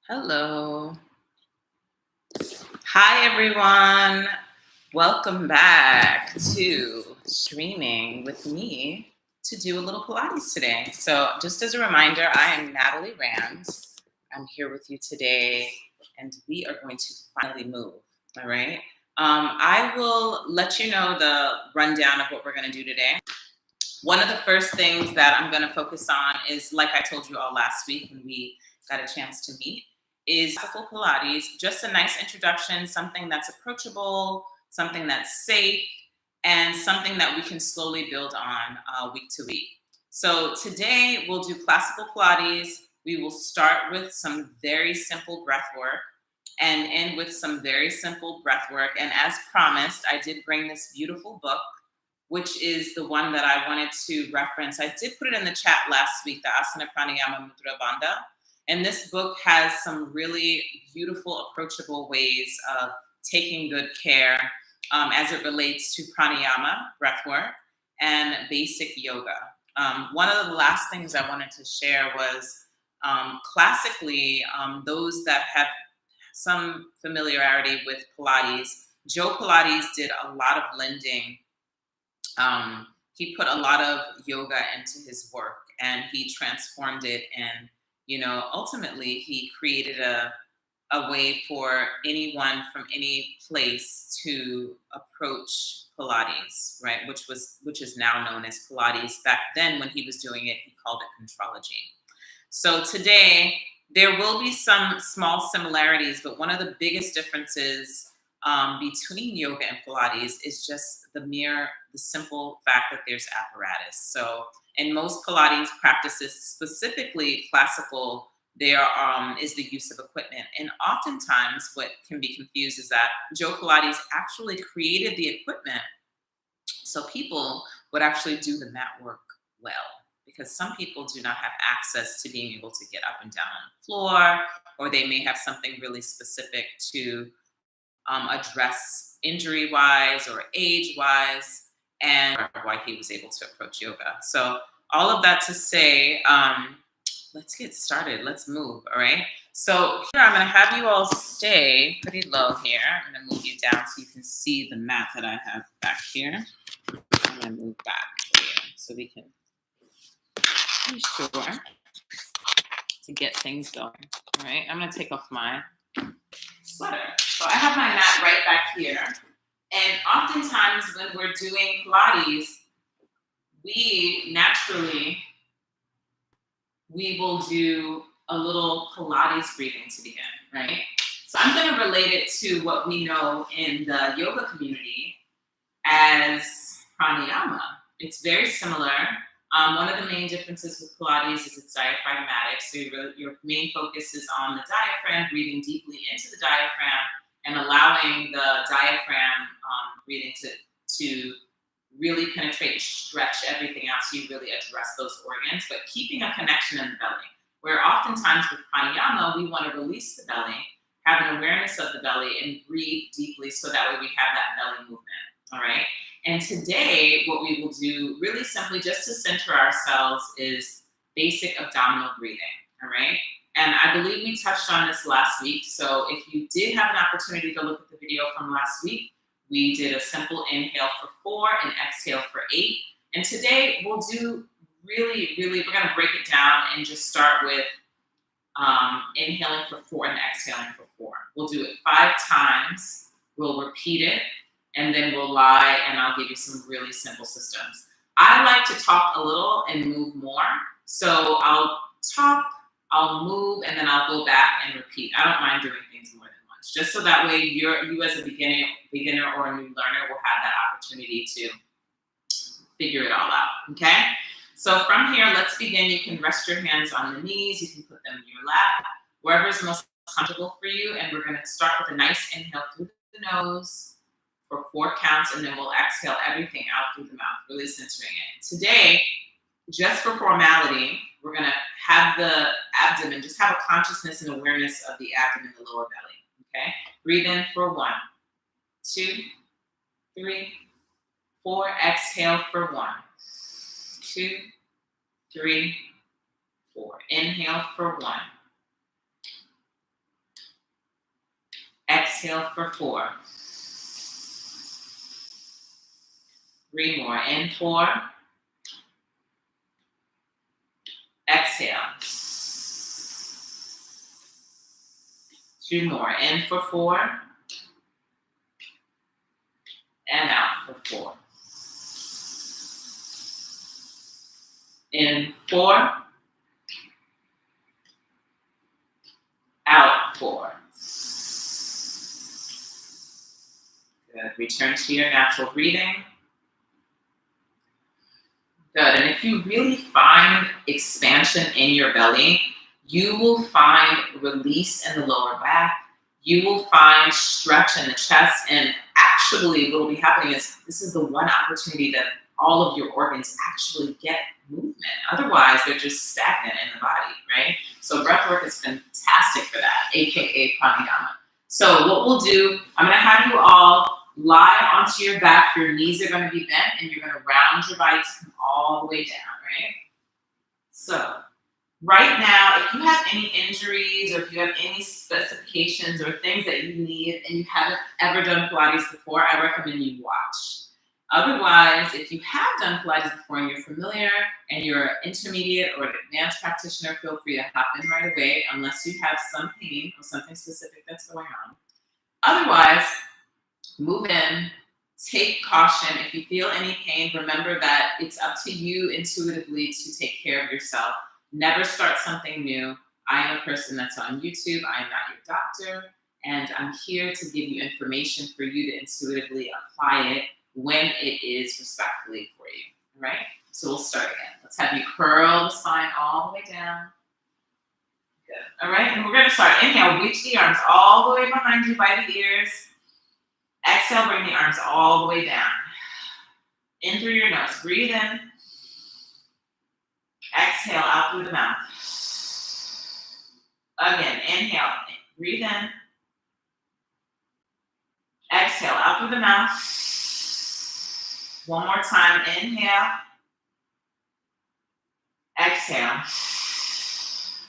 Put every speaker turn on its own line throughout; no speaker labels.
Hello. Hi, everyone. Welcome back to streaming with me to do a little Pilates today. So, just as a reminder, I am Natalie Rand. I'm here with you today, and we are going to finally move. All right. I will let you know the rundown of what we're going to do today. One of the first things that I'm going to focus on is, like I told you all last week when we got a chance to meet, is classical Pilates. Just a nice introduction, something that's approachable, something that's safe, and something that we can slowly build on week to week. So today we'll do classical Pilates. We will start with some very simple breath work and end with some very simple breath work. And as promised, I did bring this beautiful book, which is the one that I wanted to reference. I did put it in the chat last week, the Asana Pranayama Mudra Bandha. And this book has some really beautiful, approachable ways of taking good care as it relates to pranayama, breathwork, and basic yoga. One of the last things I wanted to share was classically, those that have some familiarity with Pilates, Joe Pilates did a lot of blending. He put a lot of yoga into his work, and he transformed it, and ultimately he created a way for anyone from any place to approach Pilates, right? Which is now known as Pilates. Back then, when he was doing it, he called it contrology. So today there will be some small similarities, but one of the biggest differences between yoga and Pilates is just the simple fact that there's apparatus. So in most Pilates practices, specifically classical, there is the use of equipment. And oftentimes what can be confused is that Joe Pilates actually created the equipment so people would actually do the mat work well. Because some people do not have access to being able to get up and down on the floor, or they may have something really specific to address injury wise or age wise, and why he was able to approach yoga. So, all of that to say, let's get started. Let's move. All right. So, here I'm going to have you all stay pretty low here. I'm going to move you down so you can see the mat that I have back here. I'm going to move back here so we can be sure to get things going. All right. I'm going to take off my sweater. So I have my mat right back here. And oftentimes when we're doing Pilates, we will do a little Pilates breathing to begin, right? So I'm going to relate it to what we know in the yoga community as pranayama. It's very similar. One of the main differences with Pilates is it's diaphragmatic. So your main focus is on the diaphragm, breathing deeply into the diaphragm and allowing the diaphragm breathing to really penetrate and stretch everything out so you really address those organs, but keeping a connection in the belly. Where oftentimes with pranayama, we want to release the belly, have an awareness of the belly, and breathe deeply so that way we have that belly movement. All right. And today, what we will do really simply just to center ourselves is basic abdominal breathing. All right. And I believe we touched on this last week. So if you did have an opportunity to look at the video from last week, we did a simple inhale for 4 and exhale for 8. And today we'll do we're going to break it down and just start with inhaling for 4 and exhaling for 4. We'll do it 5 times. We'll repeat it. And then we'll lie, and I'll give you some really simple systems. I like to talk a little and move more. So I'll talk, I'll move, and then I'll go back and repeat. I don't mind doing things more than once, just so that way you as a beginner or a new learner will have that opportunity to figure it all out, okay? So from here, let's begin. You can rest your hands on the knees. You can put them in your lap, wherever is most comfortable for you. And we're going to start with a nice inhale through the nose for 4 counts, and then we'll exhale everything out through the mouth, really centering it. Today, just for formality, we're going to have the abdomen, just have a consciousness and awareness of the abdomen, the lower belly, okay? Breathe in for 1, 2, 3, 4. Exhale for 1, 2, 3, 4. Inhale for 1, Exhale for 4. 3 more. In 4. Exhale. 2 more. In for 4. And out for 4. In 4. Out 4. Good. Return to your natural breathing. Good. And if you really find expansion in your belly, you will find release in the lower back. You will find stretch in the chest. And actually, what will be happening is this is the one opportunity that all of your organs actually get movement. Otherwise, they're just stagnant in the body, right? So breath work is fantastic for that, aka pranayama. So what we'll do, I'm going to have you all lie onto your back. Your knees are going to be bent, and you're going to round your body to come all the way down, right? So right now, if you have any injuries or if you have any specifications or things that you need and you haven't ever done Pilates before, I recommend you watch. Otherwise, if you have done Pilates before and you're familiar and you're an intermediate or an advanced practitioner, feel free to hop in right away unless you have some pain or something specific that's going on. Otherwise, move in, take caution. If you feel any pain, remember that it's up to you intuitively to take care of yourself. Never start something new. I am a person that's on YouTube. I am not your doctor. And I'm here to give you information for you to intuitively apply it when it is respectfully for you. All right? So we'll start again. Let's have you curl the spine all the way down. Good. All right? And we're going to start. Inhale, reach the arms all the way behind you by the ears. Exhale, bring the arms all the way down. In through your nose. Breathe in. Exhale out through the mouth. Again, inhale. Breathe in. Exhale out through the mouth. One more time. Inhale. Exhale.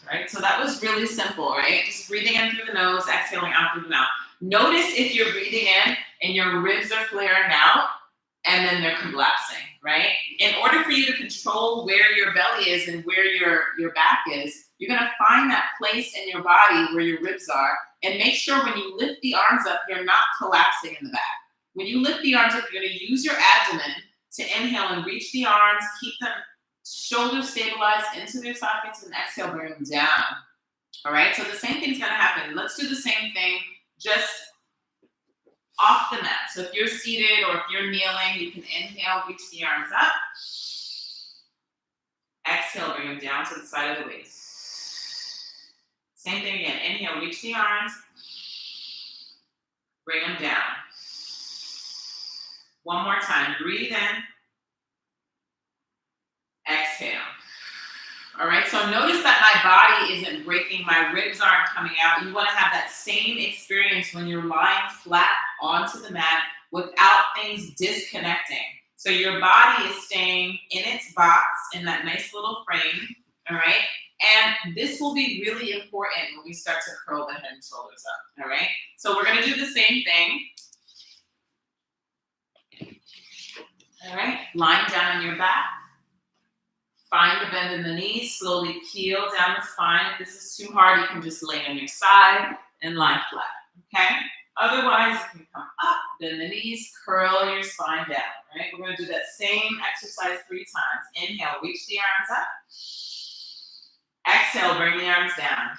Right? So that was really simple, right? Just breathing in through the nose, exhaling out through the mouth. Notice if you're breathing in and your ribs are flaring out and then they're collapsing, right? In order for you to control where your belly is and where your back is, you're going to find that place in your body where your ribs are and make sure when you lift the arms up, you're not collapsing in the back. When you lift the arms up, you're going to use your abdomen to inhale and reach the arms, keep them shoulders stabilized into their sockets, and exhale, bring them down. All right, so the same thing's going to happen. Let's do the same thing just off the mat. So if you're seated or if you're kneeling, you can inhale, reach the arms up. Exhale, bring them down to the side of the waist. Same thing again. Inhale, reach the arms. Bring them down. One more time. Breathe in. Exhale. All right, so notice that my body isn't breaking, my ribs aren't coming out. You want to have that same experience when you're lying flat onto the mat without things disconnecting. So your body is staying in its box in that nice little frame, all right? And this will be really important when we start to curl the head and shoulders up, all right? So we're going to do the same thing. All right, lying down on your back. Find the bend in the knees, slowly peel down the spine. If this is too hard, you can just lay on your side and lie flat, okay? Otherwise, you can come up, bend the knees, curl your spine down, right? We're gonna do that same exercise 3 times. Inhale, reach the arms up. Exhale, bring the arms down.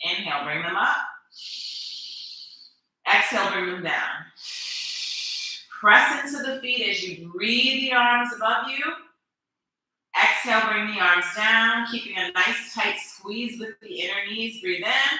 Inhale, bring them up. Exhale, bring them down. Press into the feet as you breathe the arms above you. Exhale, bring the arms down, keeping a nice tight squeeze with the inner knees. Breathe in.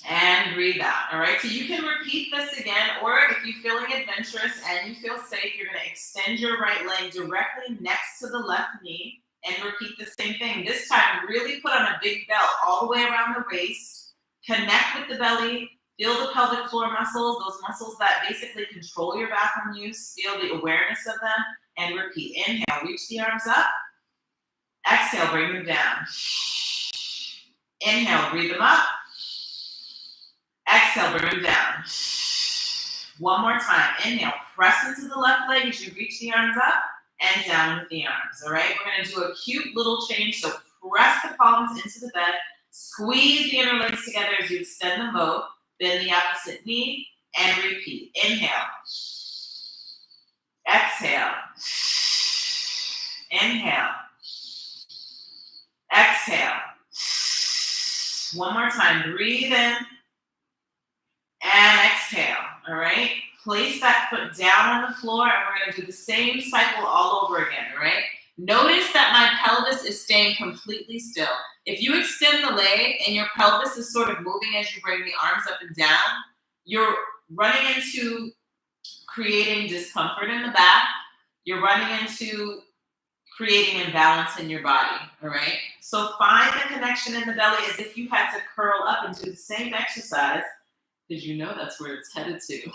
And breathe out. All right, so you can repeat this again, or if you're feeling adventurous and you feel safe, you're going to extend your right leg directly next to the left knee and repeat the same thing. This time, really put on a big belt all the way around the waist. Connect with the belly. Feel the pelvic floor muscles, those muscles that basically control your bathroom use. Feel the awareness of them. And repeat. Inhale, reach the arms up. Exhale, bring them down. Inhale, breathe them up. Exhale, bring them down. One more time. Inhale, press into the left leg as you reach the arms up and down with the arms, all right? We're going to do a cute little change. So press the palms into the bed. Squeeze the inner legs together as you extend them both. Bend the opposite knee and repeat. Inhale. Exhale. Inhale. Exhale. One more time. Breathe in and exhale, all right? Place that foot down on the floor, and we're going to do the same cycle all over again, all right? Notice that my pelvis is staying completely still. If you extend the leg and your pelvis is sort of moving as you bring the arms up and down, you're running into creating discomfort in the back. You're running into creating imbalance in your body, all right? So find the connection in the belly as if you had to curl up and do the same exercise, because you know that's where it's headed to,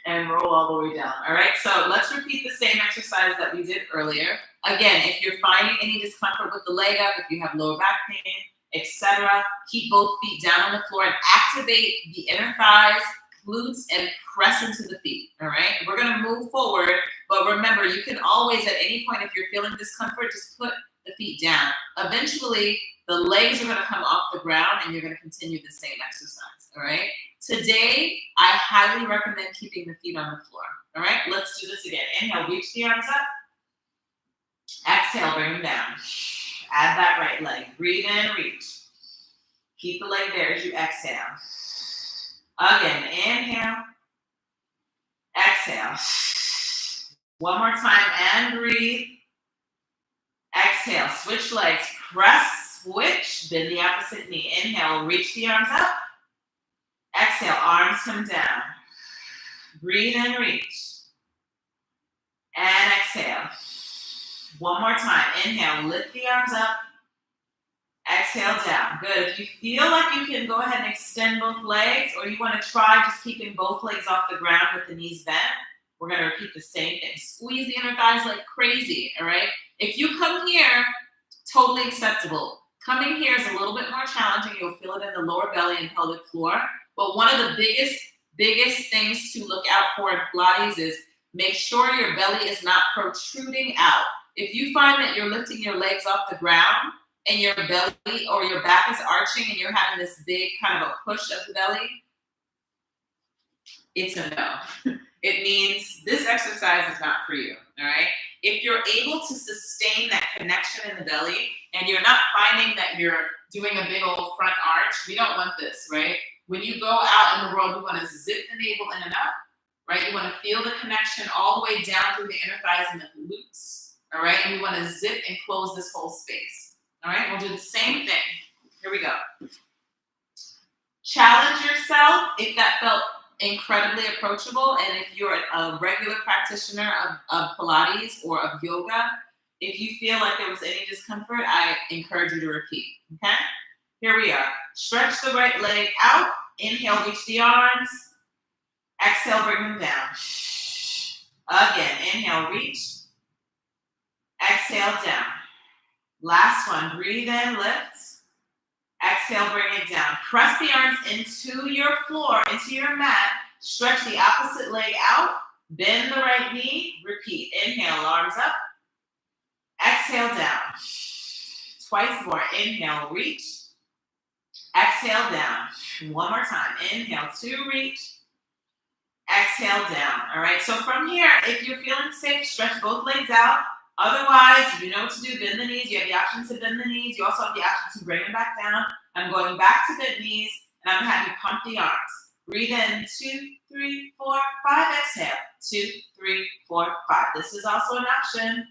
and roll all the way down, all right? So let's repeat the same exercise that we did earlier. Again, if you're finding any discomfort with the leg up, if you have lower back pain, etc., keep both feet down on the floor and activate the inner thighs, glutes, and press into the feet, all right? We're going to move forward, but remember, you can always, at any point, if you're feeling discomfort, just put the feet down. Eventually, the legs are going to come off the ground, and you're going to continue the same exercise, all right? Today, I highly recommend keeping the feet on the floor, all right? Let's do this again. Inhale, reach the arms up. Exhale, bring them down. Add that right leg. Breathe in, reach. Keep the leg there as you exhale. Again, inhale. Exhale. One more time and breathe. Exhale, switch legs. Press, switch, bend the opposite knee. Inhale, reach the arms up. Exhale, arms come down. Breathe in, reach. And exhale. One more time. Inhale, lift the arms up. Exhale, down. Good. If you feel like you can go ahead and extend both legs, or you want to try just keeping both legs off the ground with the knees bent, we're going to repeat the same thing. Squeeze the inner thighs like crazy, all right? If you come here, totally acceptable. Coming here is a little bit more challenging. You'll feel it in the lower belly and pelvic floor. But one of the biggest things to look out for in Pilates is make sure your belly is not protruding out. If you find that you're lifting your legs off the ground and your belly or your back is arching and you're having this big kind of a push of the belly, it's a no. It means this exercise is not for you, all right? If you're able to sustain that connection in the belly and you're not finding that you're doing a big old front arch, we don't want this, right? When you go out in the world, you want to zip the navel in and up, right? You want to feel the connection all the way down through the inner thighs and the glutes, all right? And we want to zip and close this whole space, all right? We'll do the same thing. Here we go. Challenge yourself if that felt incredibly approachable, and if you're a regular practitioner of Pilates or of yoga, if you feel like there was any discomfort, I encourage you to repeat, okay? Here we are. Stretch the right leg out. Inhale, reach the arms. Exhale, bring them down. Again, inhale, reach. Exhale, down. Last one, breathe in, lift. Exhale, bring it down. Press the arms into your floor, into your mat. Stretch the opposite leg out. Bend the right knee. Repeat. Inhale, arms up. Exhale, down. Twice more. Inhale, reach. Exhale, down. One more time. Inhale, to reach. Exhale, down. All right, so from here, if you're feeling safe, stretch both legs out. Otherwise, you know what to do. Bend the knees. You have the option to bend the knees. You also have the option to bring them back down. I'm going back to bend knees, and I'm going to have you pump the arms. Breathe in, 2, 3, 4, 5. Exhale, 2, 3, 4, 5. This is also an option.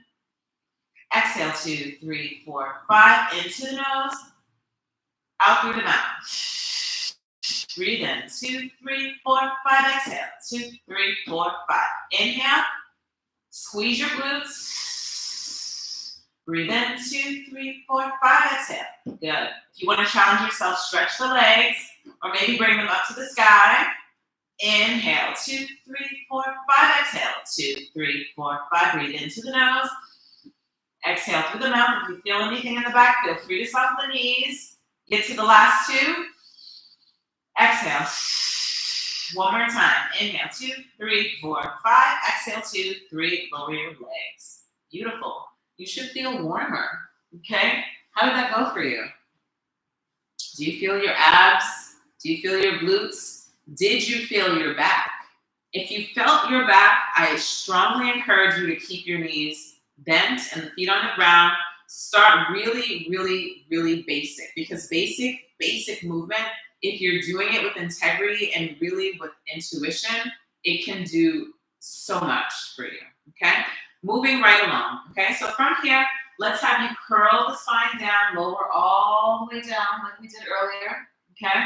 Exhale, 2, 3, 4, 5. Into the nose, out through the mouth. Breathe in, 2, 3, 4, 5. Exhale, 2, 3, 4, 5. Inhale, squeeze your glutes. Breathe in, 2, 3, 4, 5. Exhale. Good. If you want to challenge yourself, stretch the legs or maybe bring them up to the sky. Inhale, 2, 3, 4, 5. Exhale, 2, 3, 4, 5. Breathe into the nose. Exhale through the mouth. If you feel anything in the back, feel free to soften the knees. Get to the last 2. Exhale. One more time. Inhale, 2, 3, 4, 5. Exhale, 2, 3. Lower your legs. Beautiful. You should feel warmer. Okay? How did that go for you? Do you feel your abs? Do you feel your glutes? Did you feel your back? If you felt your back, I strongly encourage you to keep your knees bent and the feet on the ground. Start really, really, really basic, because basic movement, if you're doing it with integrity and really with intuition, it can do so much for you, okay? Moving right along, okay? So from here, let's have you curl the spine down, lower all the way down like we did earlier, okay?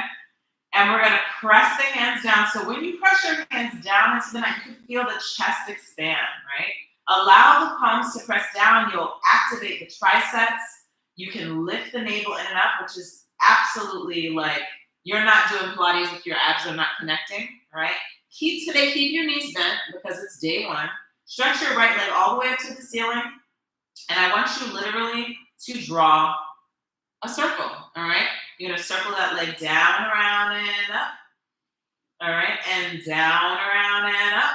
And we're gonna press the hands down. So when you press your hands down into the mat, you can feel the chest expand, right? Allow the palms to press down. You'll activate the triceps. You can lift the navel in and up, which is absolutely like you're not doing Pilates if your abs are not connecting, right? Keep your knees bent because it's day one. Stretch your right leg all the way up to the ceiling. And I want you literally to draw a circle, all right? You're gonna circle that leg down, around, and up. All right, and down, around, and up.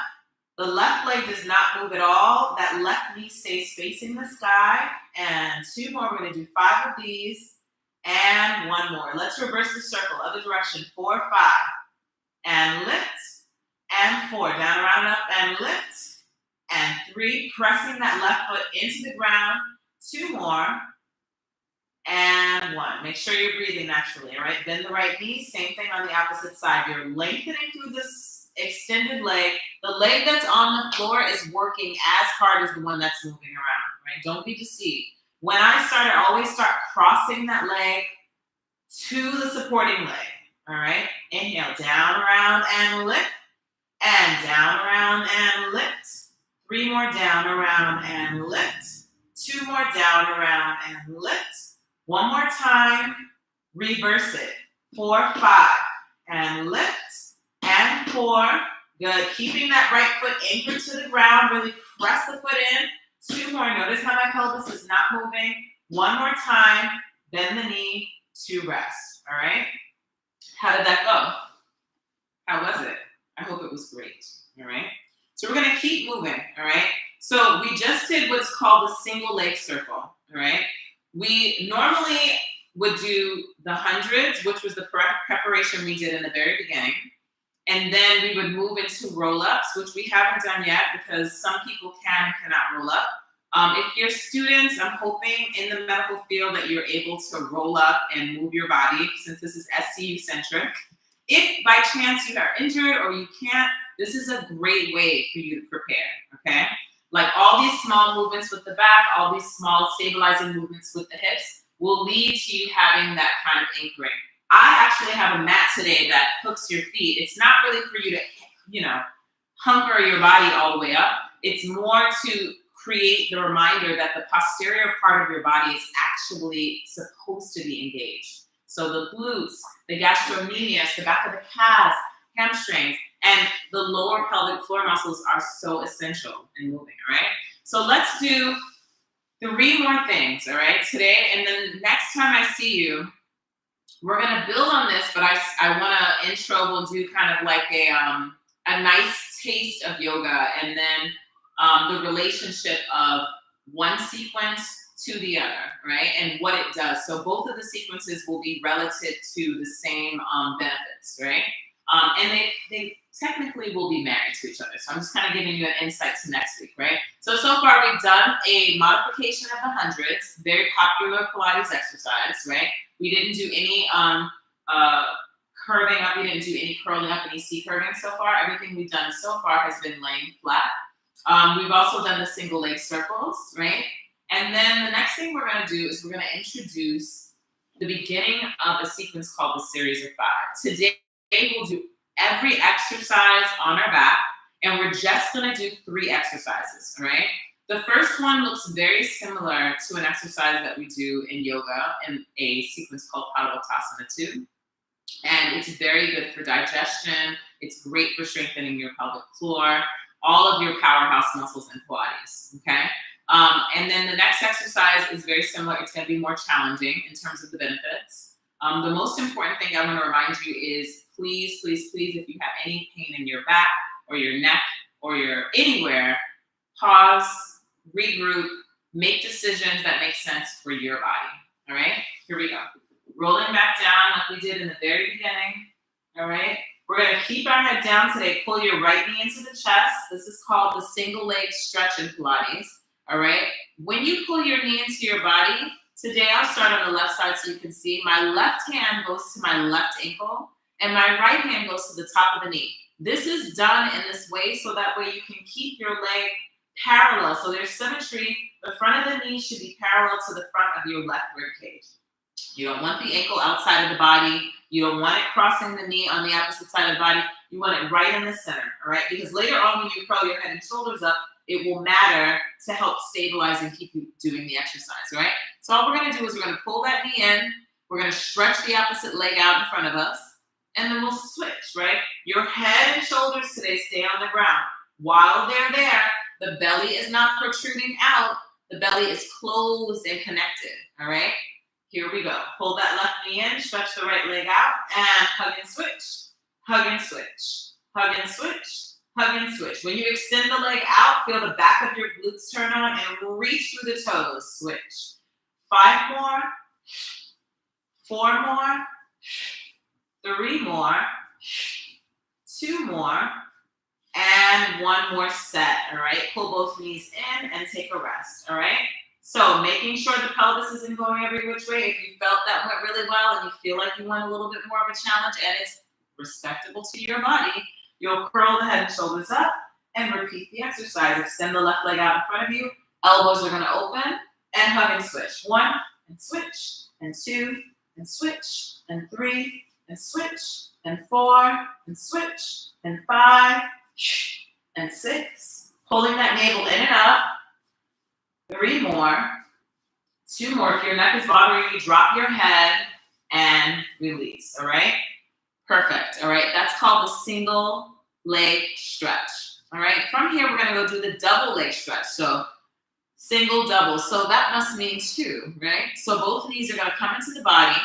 The left leg does not move at all. That left knee stays facing the sky. And 2 more, we're gonna do 5 of these. And 1 more. Let's reverse the circle, other direction. 4, 5. And lift. And 4, down, around, and up, and lift. And 3, pressing that left foot into the ground. 2 more. And 1. Make sure you're breathing naturally, all right? Bend the right knee, same thing on the opposite side. You're lengthening through this extended leg. The leg that's on the floor is working as hard as the one that's moving around, right? Don't be deceived. When I start, I always start crossing that leg to the supporting leg, all right? Inhale, down, around, and lift. And down, around, and lift. 3 more, down, around, and lift. 2 more, down, around, and lift. 1 more time, reverse it. 4, 5, and lift, and 4. Good, keeping that right foot anchored to the ground, really press the foot in. 2 more, notice how my pelvis is not moving. 1 more time, bend the knee to rest, all right? How did that go? How was it? I hope it was great, all right? So we're gonna keep moving, all right? So we just did what's called the single leg circle, all right? We normally would do the hundreds, which was the preparation we did in the very beginning. And then we would move into roll-ups, which we haven't done yet because some people can and cannot roll up. If you're students, I'm hoping in the medical field that you're able to roll up and move your body, since this is SCU-centric. If by chance you are injured or you can't, this is a great way for you to prepare, okay? Like all these small movements with the back, all these small stabilizing movements with the hips will lead to you having that kind of anchoring. I actually have a mat today that hooks your feet. It's not really for you to, hunker your body all the way up. It's more to create the reminder that the posterior part of your body is actually supposed to be engaged. So the glutes, the gastrocnemius, the back of the calves, hamstrings, and the lower pelvic floor muscles are so essential in moving, all right? So let's do 3 more things, all right, today. And then next time I see you, we're gonna build on this, but I wanna intro, we'll do kind of like a nice taste of yoga, and then the relationship of one sequence to the other, right? And what it does. So both of the sequences will be relative to the same benefits, right? And they technically will be married to each other. So I'm just kind of giving you an insight to next week, right? So far we've done a modification of the hundreds, very popular Pilates exercise, right? We didn't do any curving up. We didn't do any curling up, any C curving so far. Everything we've done so far has been laying flat. We've also done the single leg circles, right? And then the next thing we're going to do is we're going to introduce the beginning of a sequence called the series of 5. Today we'll do every exercise on our back, and we're just going to do 3 exercises, all right? The first one looks very similar to an exercise that we do in yoga in a sequence called Padavottasana 2. And it's very good for digestion. It's great for strengthening your pelvic floor, all of your powerhouse muscles in Pilates, okay? And then the next exercise is very similar. It's going to be more challenging in terms of the benefits. The most important thing I want to remind you is please, please, please, if you have any pain in your back or your neck or your anywhere, pause, regroup, make decisions that make sense for your body. All right, here we go. Rolling back down like we did in the very beginning. All right, we're going to keep our head down today. Pull your right knee into the chest. This is called the single leg stretch in Pilates. All right, when you pull your knee into your body, today I'll start on the left side so you can see. My left hand goes to my left ankle and my right hand goes to the top of the knee. This is done in this way so that way you can keep your leg parallel. So there's symmetry. The front of the knee should be parallel to the front of your left rib cage. You don't want the ankle outside of the body. You don't want it crossing the knee on the opposite side of the body. You want it right in the center, all right? Because later on when you curl your head and shoulders up, it will matter to help stabilize and keep you doing the exercise, all right? So all we're gonna do is we're gonna pull that knee in, we're gonna stretch the opposite leg out in front of us, and then we'll switch, right? Your head and shoulders today stay on the ground. While they're there, the belly is not protruding out, the belly is closed and connected, all right? Here we go. Pull that left knee in, stretch the right leg out, and hug and switch. Hug and switch. Hug and switch. Hug and switch. When you extend the leg out, feel the back of your glutes turn on and reach through the toes. Switch. 5 more. 4 more. 3 more. 2 more. And 1 more set. All right. Pull both knees in and take a rest. All right. So making sure the pelvis isn't going every which way. If you felt that went really well and you feel like you want a little bit more of a challenge and it's respectable to your body, you'll curl the head and shoulders up and repeat the exercise. Extend the left leg out in front of you. Elbows are going to open and hug and switch. 1 and switch, and 2 and switch, and 3 and switch, and 4 and switch, and 5 and 6. Pulling that navel in and up. 3 more. 2 more. If your neck is bothering you, drop your head and release. All right? Perfect. All right? That's called the single leg stretch. All right? From here, we're going to go do the double leg stretch. So single, double. So that must mean 2, right? So both knees are going to come into the body.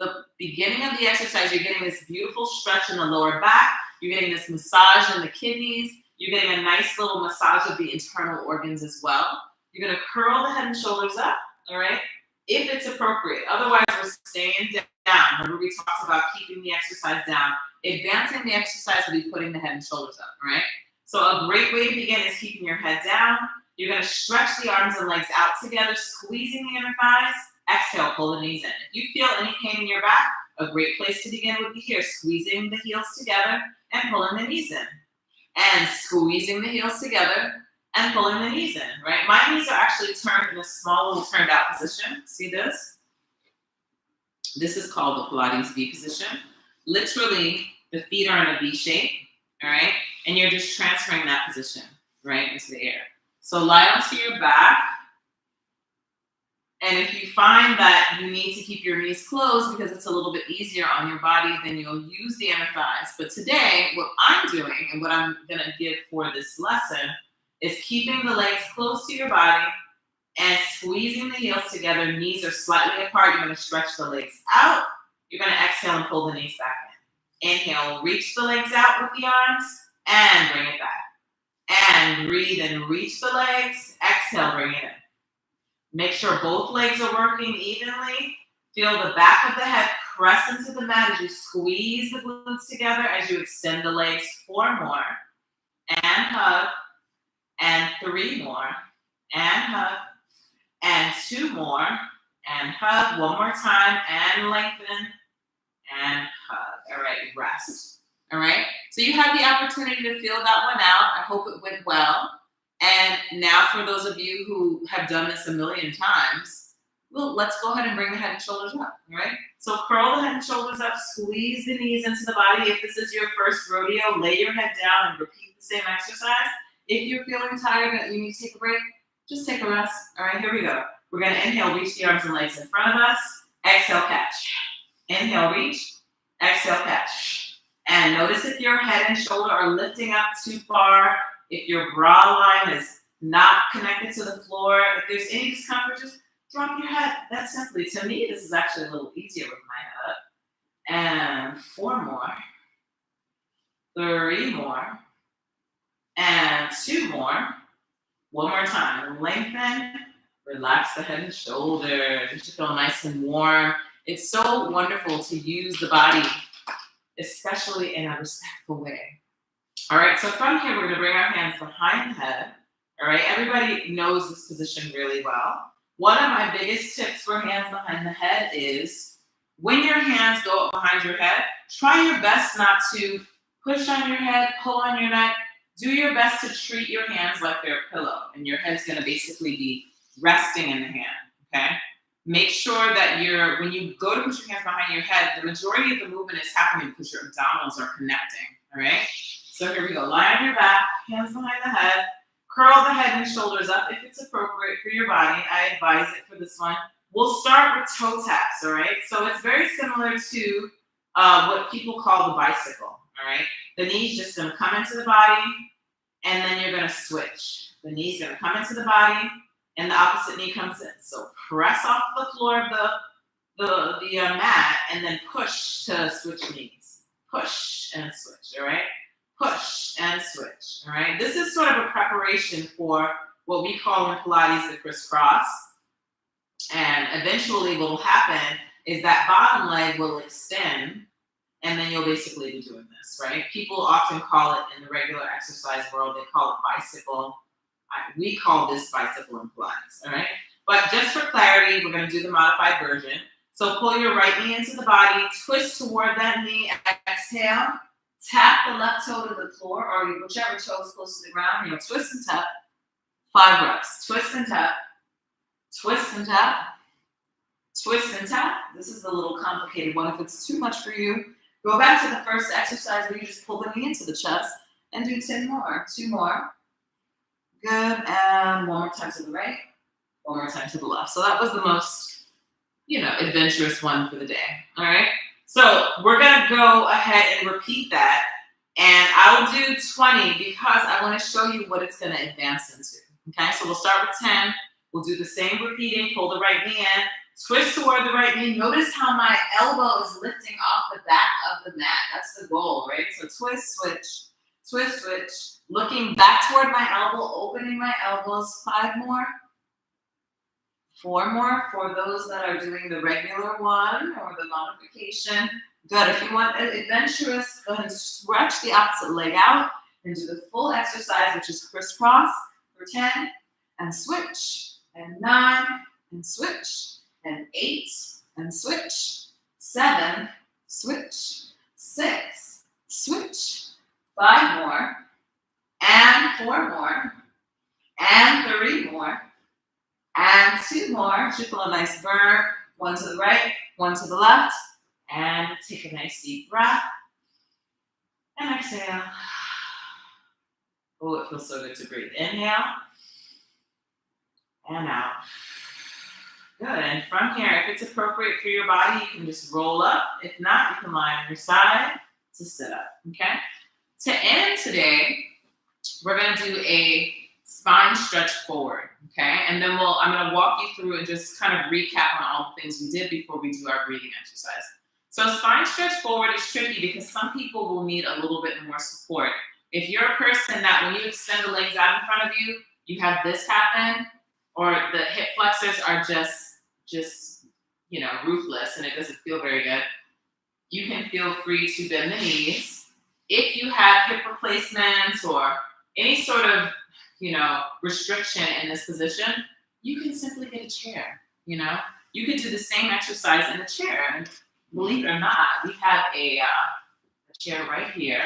The beginning of the exercise, you're getting this beautiful stretch in the lower back. You're getting this massage in the kidneys. You're getting a nice little massage of the internal organs as well. You're going to curl the head and shoulders up, all right, if it's appropriate. Otherwise, we're staying down. Remember, we talked about keeping the exercise down. Advancing the exercise will be putting the head and shoulders up, all right? So a great way to begin is keeping your head down. You're going to stretch the arms and legs out together, squeezing the inner thighs. Exhale, pull the knees in. If you feel any pain in your back, a great place to begin would be here, squeezing the heels together and pulling the knees in. And squeezing the heels together and pulling the knees in, right? My knees are actually turned in a small little turned out position. See this? This is called the Pilates V position. Literally, the feet are in a V shape, all right? And you're just transferring that position, right, into the air. So lie onto your back. And if you find that you need to keep your knees closed because it's a little bit easier on your body, then you'll use the inner thighs. But today, what I'm doing and what I'm going to give for this lesson is keeping the legs close to your body and squeezing the heels together. Knees are slightly apart. You're going to stretch the legs out. You're going to exhale and pull the knees back in. Inhale, reach the legs out with the arms and bring it back. And breathe and reach the legs. Exhale, bring it in. Make sure both legs are working evenly. Feel the back of the head press into the mat as you squeeze the glutes together as you extend the legs. 4 more. And hug. And 3 more, and hug, and 2 more, and hug. 1 more time, and lengthen, and hug. All right, rest. All right, so you had the opportunity to feel that one out. I hope it went well. And now for those of you who have done this a million times, well, let's go ahead and bring the head and shoulders up, all right? So curl the head and shoulders up, squeeze the knees into the body. If this is your first rodeo, lay your head down and repeat the same exercise. If you're feeling tired and you need to take a break, just take a rest. All right, here we go. We're going to inhale, reach the arms and legs in front of us. Exhale, catch. Inhale, reach. Exhale, catch. And notice if your head and shoulder are lifting up too far, if your bra line is not connected to the floor, if there's any discomfort, just drop your head. That's simply, to me, this is actually a little easier with my head up. And 4 more. 3 more, and 2 more. One more time. Lengthen, relax the head and shoulders. You should feel nice and warm. It's so wonderful to use the body, especially in a respectful way. All right, so from here, we're going to bring our hands behind the head. All right, everybody knows this position really well. One of my biggest tips for hands behind the head is when your hands go up behind your head, try your best not to push on your head, pull on your neck. Do your best to treat your hands like they're a pillow, and your head's going to basically be resting in the hand, okay? Make sure that when you go to put your hands behind your head, the majority of the movement is happening because your abdominals are connecting, all right? So here we go. Lie on your back, hands behind the head. Curl the head and shoulders up if it's appropriate for your body. I advise it for this one. We'll start with toe taps, all right? So it's very similar to what people call the bicycle, all right? The knee's just going to come into the body, and then you're going to switch. The knee's going to come into the body, and the opposite knee comes in. So press off the floor of the mat, and then push to switch knees. Push and switch, all right? Push and switch, all right? This is sort of a preparation for what we call in Pilates the crisscross. And eventually what will happen is that bottom leg will extend, and then you'll basically be doing this, right? People often call it, in the regular exercise world, they call it bicycle. We call this bicycle in Pilates, all right? But just for clarity, we're going to do the modified version. So pull your right knee into the body, twist toward that knee, exhale. Tap the left toe to the floor, or whichever toe is close to the ground. Twist and tap. 5 reps. Twist and tap. Twist and tap. Twist and tap. This is a little complicated one. If it's too much for you, go back to the first exercise where you just pull the knee into the chest and do 10 more. 2 more. Good. And one more time to the right. One more time to the left. So that was the most, adventurous one for the day. All right. So we're going to go ahead and repeat that, and I'll do 20 because I want to show you what it's going to advance into, okay? So we'll start with 10. We'll do the same repeating. Pull the right knee in, twist toward the right knee. Notice how my elbow is lifting off the back of the mat. That's the goal, right? So twist, switch, looking back toward my elbow, opening my elbows. 5 more. 4 more for those that are doing the regular one or the modification. Good. If you want adventurous, go ahead and stretch the opposite leg out and do the full exercise, which is crisscross for 10, and switch, and 9, and switch, and 8, and switch, 7, switch, 6, switch, 5 more, and 4 more, and 3 more, and 2 more. Should feel a nice burn. 1 to the right, 1 to the left. And take a nice deep breath. And exhale. Oh, it feels so good to breathe. Inhale. And out. Good. And from here, if it's appropriate for your body, you can just roll up. If not, you can lie on your side to sit up. Okay? To end today, we're going to do a spine stretch forward, okay? And then I'm going to walk you through and just kind of recap on all the things we did before we do our breathing exercise. So spine stretch forward is tricky because some people will need a little bit more support. If you're a person that when you extend the legs out in front of you, you have this happen, or the hip flexors are just ruthless and it doesn't feel very good, you can feel free to bend the knees. If you have hip replacements or any sort of restriction in this position, you can simply get a chair. You can do the same exercise in a chair. And believe it or not, we have a chair right here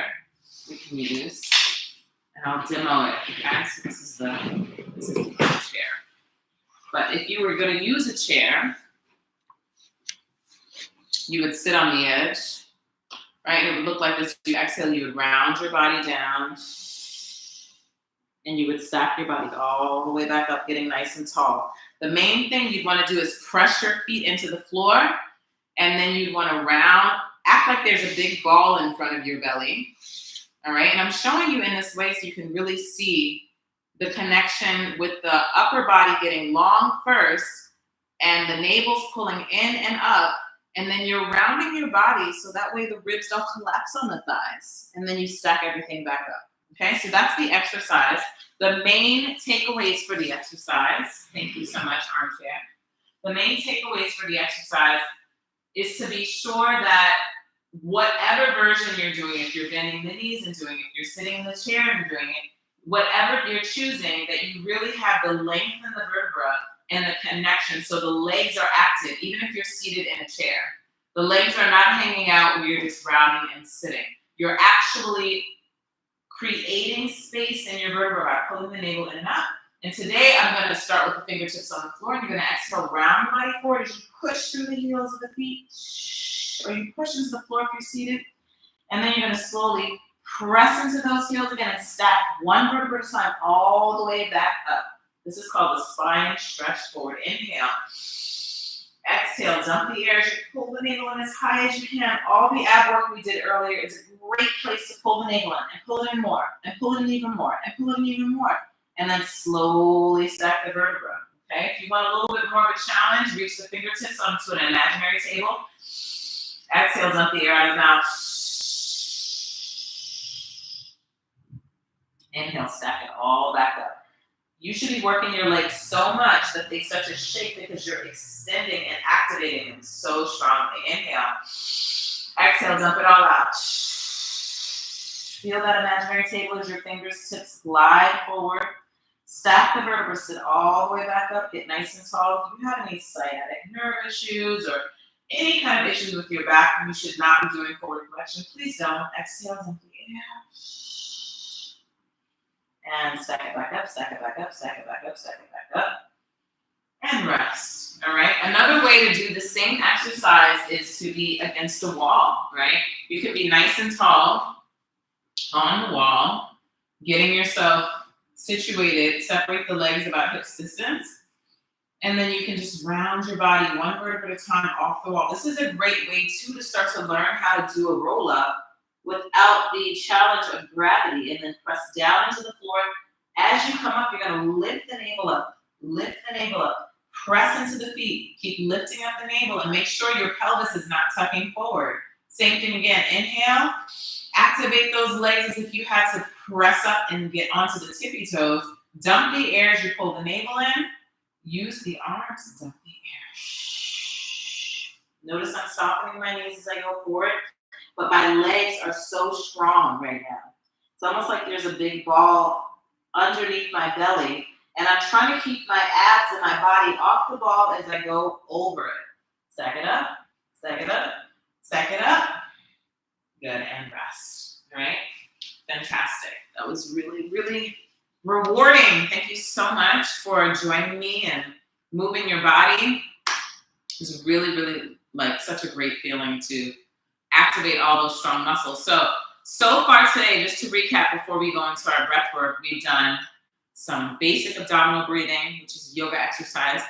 we can use, and I'll demo it. Okay, so this is the chair. But if you were going to use a chair, you would sit on the edge, right? It would look like this. You exhale, you would round your body down. And you would stack your body all the way back up, getting nice and tall. The main thing you'd want to do is press your feet into the floor, and then you'd want to round, act like there's a big ball in front of your belly, all right? And I'm showing you in this way so you can really see the connection with the upper body getting long first, and the navel's pulling in and up, And then you're rounding your body so that way the ribs don't collapse on the thighs. And then you stack everything back up. Okay, so that's the exercise. The main takeaways for the exercise, thank you so much, armchair. The main takeaways for the exercise is to be sure that whatever version you're doing, if you're bending the knees and doing it, if you're sitting in the chair and doing it, whatever you're choosing, that you really have the length in the vertebra and the connection, so the legs are active, even if you're seated in a chair. The legs are not hanging out where you're just rounding and sitting. You're actually creating space in your vertebra by pulling the navel in and out. And today I'm going to start with the fingertips on the floor, and you're going to exhale, round the body forward as you push through the heels of the feet, or you push into the floor if you're seated. And then you're going to slowly press into those heels again and stack one vertebra at a time all the way back up. This is called the spine stretch forward. Inhale. Exhale, dump the air as you pull the navel in as high as you can. All the ab work we did earlier is a great place to pull the navel in, and pull it in more, and pull it in even more, and pull it in even more. And then slowly stack the vertebra. Okay? If you want a little bit more of a challenge, reach the fingertips onto an imaginary table. Exhale, dump the air out of the mouth. Inhale, stack it all back up. You should be working your legs so much that they start to shake because you're extending and activating them so strongly. Inhale. Exhale, dump it all out. Feel that imaginary table as your fingertips glide forward. Stack the vertebrae, sit all the way back up, get nice and tall. If you have any sciatic nerve issues or any kind of issues with your back, you should not be doing forward flexion. Please don't. Exhale, dump the air. And stack it back up, stack it back up, stack it back up, stack it back up. And rest, all right? Another way to do the same exercise is to be against a wall, right? You could be nice and tall on the wall, getting yourself situated, separate the legs about hips distance, and then you can just round your body one vertebra at a time off the wall. This is a great way, too, to start to learn how to do a roll-up without the challenge of gravity, and then press down into the floor. As you come up, you're going to lift the navel up, press into the feet, keep lifting up the navel, and make sure your pelvis is not tucking forward. Same thing again, inhale, activate those legs as if you had to press up and get onto the tippy toes. Dump the air as you pull the navel in, use the arms, dump the air. Notice I'm softening my knees as I go forward. But my legs are so strong right now. It's almost like there's a big ball underneath my belly, and I'm trying to keep my abs and my body off the ball as I go over it. Stack it up, stack it up, stack it up. Good, and rest, all right? Fantastic. That was really, really rewarding. Thank you so much for joining me and moving your body. It was really, really like such a great feeling to activate all those strong muscles. So far today, just to recap before we go into our breath work, we've done some basic abdominal breathing, which is yoga exercise,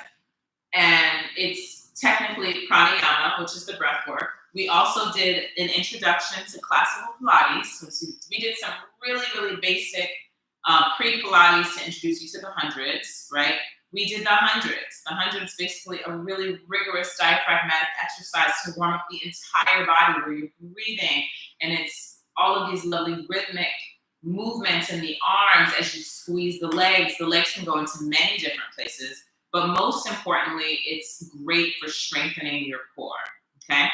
and it's technically pranayama, which is the breath work. We also did an introduction to classical Pilates. So we did some really, really basic pre-Pilates to introduce you to the hundreds, right? We did the hundreds. The hundreds basically a really rigorous diaphragmatic exercise to warm up the entire body where you're breathing, and it's all of these lovely rhythmic movements in the arms as you squeeze the legs. The legs can go into many different places, but most importantly, it's great for strengthening your core, okay?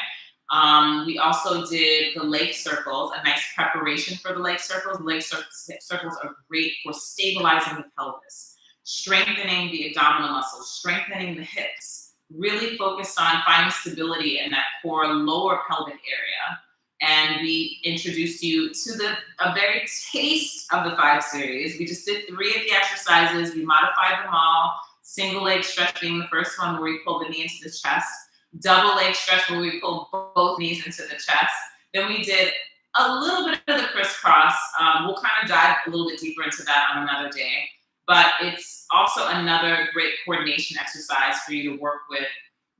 We also did the leg circles, a nice preparation for the leg circles. Leg circles are great for stabilizing the pelvis, strengthening the abdominal muscles, strengthening the hips, really focused on finding stability in that core lower pelvic area. And we introduced you to a very taste of the 5 series. We just did 3 of the exercises. We modified them all. Single leg stretch being the first one where we pull the knee into the chest. Double leg stretch where we pull both knees into the chest. Then we did a little bit of the crisscross. We'll kind of dive a little bit deeper into that on another day. But it's also another great coordination exercise for you to work with,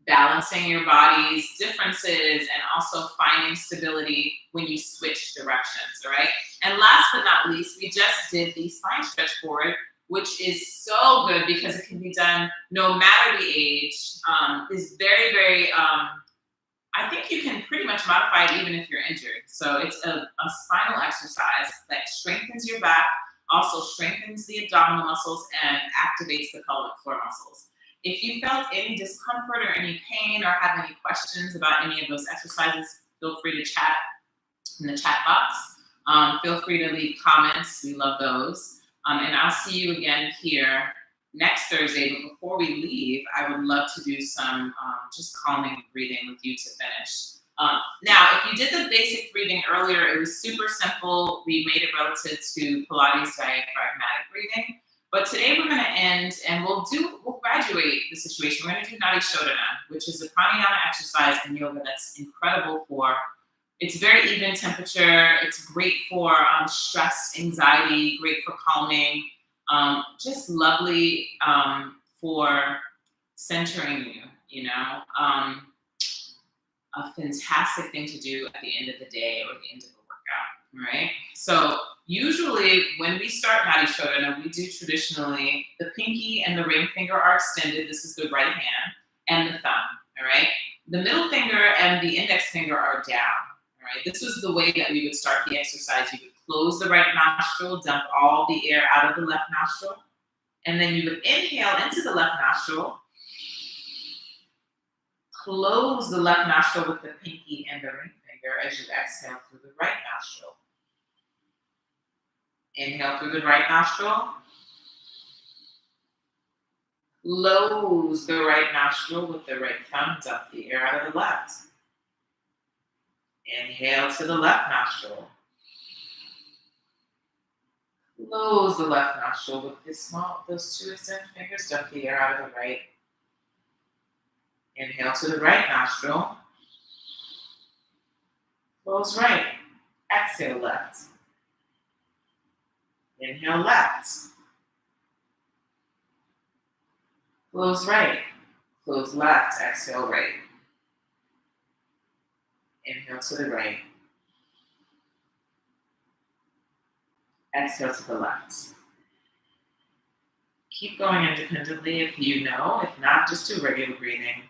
balancing your body's differences and also finding stability when you switch directions, all right? And last but not least, we just did the spine stretch forward, which is so good because it can be done no matter the age. Is very, very I think you can pretty much modify it even if you're injured. So it's a spinal exercise that strengthens your back, also strengthens the abdominal muscles, and activates the pelvic floor muscles. If you felt any discomfort or any pain or have any questions about any of those exercises, feel free to chat in the chat box. Feel free to leave comments. We love those. And I'll see you again here next Thursday. But before we leave, I would love to do some just calming breathing with you to finish. Now, if you did the basic breathing earlier, it was super simple. We made it relative to Pilates diaphragmatic breathing. But today we're going to end, and we'll graduate the situation. We're going to do Nadi Shodhana, which is a pranayama exercise in yoga that's incredible for. It's very even temperature. It's great for stress, anxiety, great for calming, just lovely for centering you, a fantastic thing to do at the end of the day or the end of the workout, right? So usually when we start Nadi Shodhana, we do traditionally the pinky and the ring finger are extended. This is the right hand and the thumb, all right? The middle finger and the index finger are down. Right? This was the way that we would start the exercise. You would close the right nostril, dump all the air out of the left nostril, and then you would inhale into the left nostril, close the left nostril with the pinky and the ring finger as you exhale through the right nostril. Inhale through the right nostril, close the right nostril with the right thumb, dump the air out of the left. Inhale to the left nostril. Close the left nostril with those two extended fingers. Dump the air out of the right. Inhale to the right nostril. Close right. Exhale left. Inhale left. Close right. Close left. Exhale right. Inhale to the right. Exhale to the left. Keep going independently if you know. If not, just do regular breathing.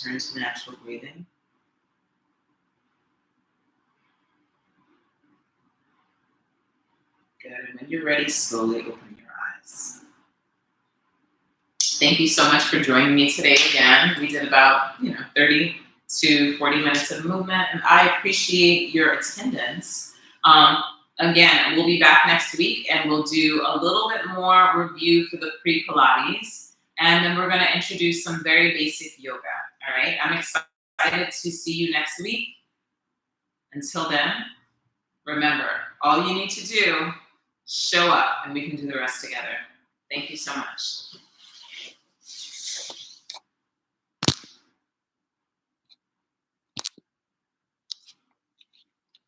Return to natural breathing. Good. And when you're ready, slowly open your eyes. Thank you so much for joining me today again. We did about 30 to 40 minutes of movement, and I appreciate your attendance. Again, we'll be back next week, and we'll do a little bit more review for the pre-Pilates, and then we're going to introduce some very basic yoga. All right, I'm excited to see you next week. Until then, remember, all you need to do, show up, and we can do the rest together. Thank you so much.